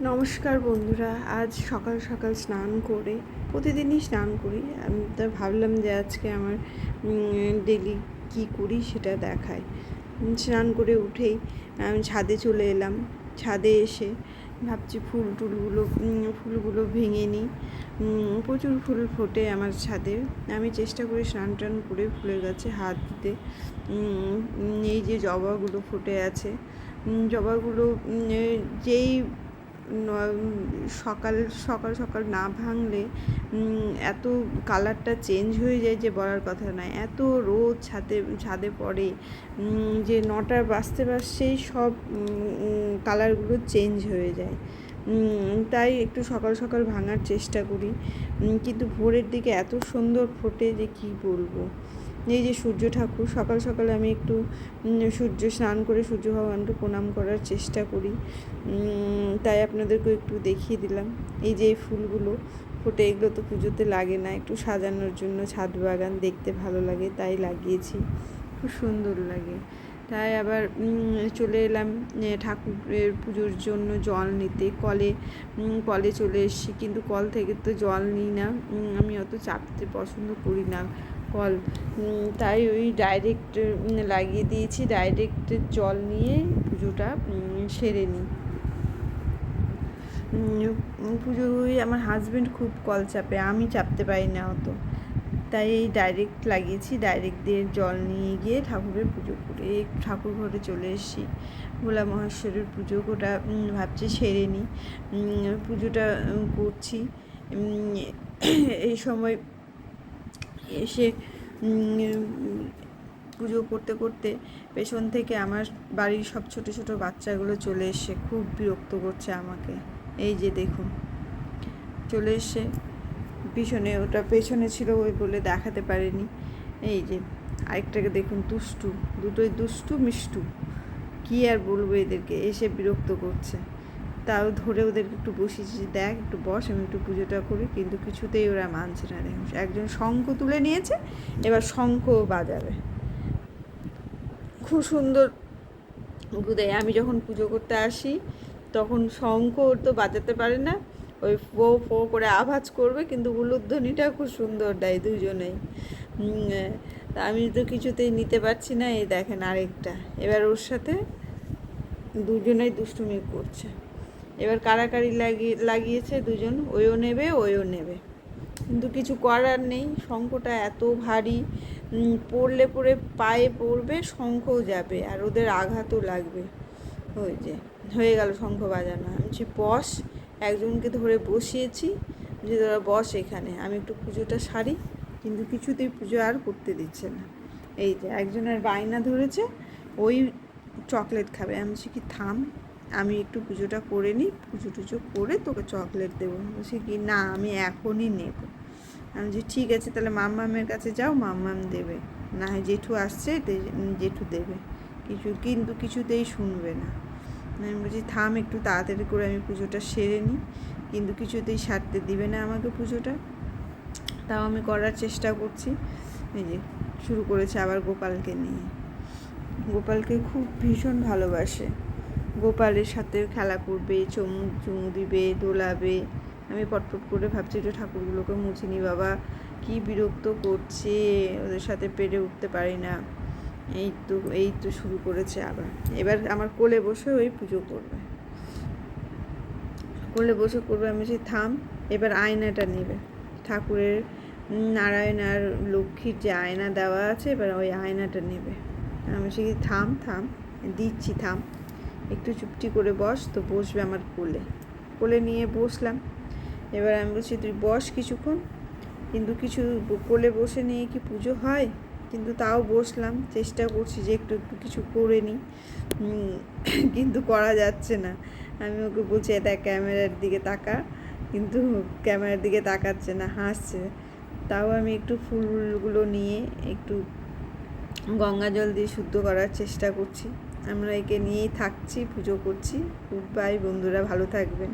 নমস্কার বন্ধুরা, আজ সকাল সকাল স্নান করে, প্রতিদিনই স্নান করি, আমি তো ভাবলাম যে আজকে আমার ডেলি কী করি সেটা দেখাই। স্নান করে উঠেই আমি ছাদে চলে এলাম। ছাদে এসে ভাবছি ফুলগুলো ভেঙে নিই। প্রচুর ফুল ফোটে আমার ছাদে। আমি চেষ্টা করি স্নান টান করে ফুলের গাছে হাত দিতে। এই যে জবাগুলো ফুটে আছে, জবাগুলো যেই সকাল সকাল সকাল না ভাঙলে এত কালারটা চেঞ্জ হয়ে যায় যে বলার কথা নয়। এত রোদ ছাদে পড়ে যে 9টা বাজতেই সব কালারগুলো চেঞ্জ হয়ে যায়। তাই একটু সকাল সকাল ভাঙার চেষ্টা করি, কিন্তু ভোরের দিকে এত সুন্দর ফোটে যে কী বলবো। এই যে সূর্য ঠাকুর, সকাল সকাল আমি একটু স্নান করে সূর্য ভগবানকে প্রণাম করার চেষ্টা করি, তাই আপনাদেরকে একটু দেখিয়ে দিলাম। এই যে এই ফুলগুলো ফোটে, এগুলো তো পুজোতে লাগে না, একটু সাজানোর জন্য ছাদ বাগান দেখতে ভালো লাগে তাই লাগিয়েছি, খুব সুন্দর লাগে। তাই আবার চলে এলাম ঠাকুরের পুজোর জন্য জল নিতে। কলে চলে এসেছি, কিন্তু কল থেকে তো জল নিই না, আমি অত চাপতে পছন্দ করি না কল, তাই ওই ডাইরেক্ট লাগিয়ে দিয়েছি। ডাইরেক্ট জল নিয়ে পুজোটা সেরে নিই। পুজোয় আমার হাজব্যান্ড খুব কল চাপে, আমি চাপতে পারি না অত, তাই এই ডাইরেক্ট লাগিয়েছি। ডাইরেক্ট দিয়ে জল নিয়ে গিয়ে ঠাকুরের পুজো করে ঠাকুর ঘরে চলে এসেছি। ভোলা মহেশ্বরের পুজো ওটা ভাবছি সেরে নিই। পুজোটা করছি, এই সময় এসে পুজো করতে করতে পেছন থেকে আমার বাড়ির সব ছোট ছোট বাচ্চাগুলো চলে এসে খুব বিরক্ত করছে আমাকে। এই যে দেখুন, চলে এসে পিছনে, ওটা পেছনে ছিল ওই বলে দেখাতে পারিনি। এই যে আরেকটাকে দেখুন, দুটোই দুষ্টু মিষ্টু, কী আর বলবো, এদেরকে এসে বিরক্ত করছে। তাও ধরে ওদেরকে একটু বসিয়েছি, দেখ একটু বস, আমি একটু পুজোটা করি, কিন্তু কিছুতেই ওরা মানছে না। দেখুন, একজন শঙ্খ তুলে নিয়েছে, এবার শঙ্খ বাজাবে, খুব সুন্দর দেয়। আমি যখন পুজো করতে আসি তখন শঙ্খ ওর তো বাজাতে পারে না, ওই ফো ফো করে আওয়াজ করবে, কিন্তু উলুধ্বনিটা খুব সুন্দর দেয় দুজনেই। তা আমি তো কিছুতেই নিতে পারছি না। এই দেখেন আরেকটা, এবার ওর সাথে দুজনেই দুষ্টুমি করছে। এবার কাড়াকাড়ি লাগিয়েছে দুজন, ওইও নেবে, কিন্তু কিছু করার নেই। শঙ্খটা এত ভারী, পড়ে পায়ে পড়বে, শঙ্খও যাবে আর ওদের আঘাতও লাগবে। ওই যে হয়ে গেল শঙ্খ বাজানো। আমি বস, একজনকে ধরে বসিয়েছি যে তোরা বস এখানে, আমি একটু পুজোটা সারি, কিন্তু কিছুতেই পুজো আর করতে দিচ্ছে না। এই যে একজনের বায়না ধরেছে, ওই চকলেট খাবে। আমি বলছি কি থাম, আমি একটু পুজোটা করে নিই, পুজো টুজো করে তোকে চকলেট দেবো। বলছি কি না, আমি এখনই নেব। আমি বলছি ঠিক আছে, তাহলে মাম্মামের কাছে যাও, মাম্মাম দেবে, না হয় জেঠু আসছে, জেঠু দেবে। কিন্তু কিছুতেই শুনবে না। আমি বলছি থাম, একটু তাড়াতাড়ি করে আমি পুজোটা সেরে নিই, কিন্তু কিছুতেই সারতে দিবে না আমাকে পুজোটা। তাও আমি করার চেষ্টা করছি। এই যে শুরু করেছে আবার গোপালকে নিয়ে। গোপালকে খুব ভীষণ ভালোবাসে, গোপালের সাথে খেলা করবে, চুমু দিবে, দোলাবে। আমি পটপট করে ভাবছি একটু ঠাকুরগুলোকে মুছিনি, বাবা কি বিরক্ত করছে, ওদের সাথে পেরে উঠতে পারি না। এই তো শুরু করেছে আবার। এবার আমার কোলে বসে ওই পুজো করবে, কোলে বসে করবে। আমি বলছি থাম, এবার আয়নাটা নেবে, ঠাকুরের নারায়ণ আর লক্ষ্মীর যে আয়না দেওয়া আছে, এবার ওই আয়নাটা নেবে। আমি বলছি থাম দিচ্ছি, থাম, একটু চুপটি করে বস। তো বসবে আমার কোলে নিয়ে বসলাম। এবার আমি বলছি তুই বস কিছুক্ষণ, কিন্তু কোলে বসে নিয়ে কি পুজো হয়? কিন্তু তাও বসলাম, চেষ্টা করছি যে একটু কিছু করে নিই, কিন্তু করা যাচ্ছে না। আমি ওকে বলছি দেখ ক্যামেরার দিকে তাকা, কিন্তু ক্যামেরার দিকে তাকাচ্ছে না, হাসছে। তাও আমি একটু ফুলগুলো নিয়ে একটু গঙ্গা জল দিয়ে শুদ্ধ করার চেষ্টা করছি। আমরা একে নিয়েই থাকছি, পুজো করছি। গুড বাই বন্ধুরা, ভালো থাকবেন।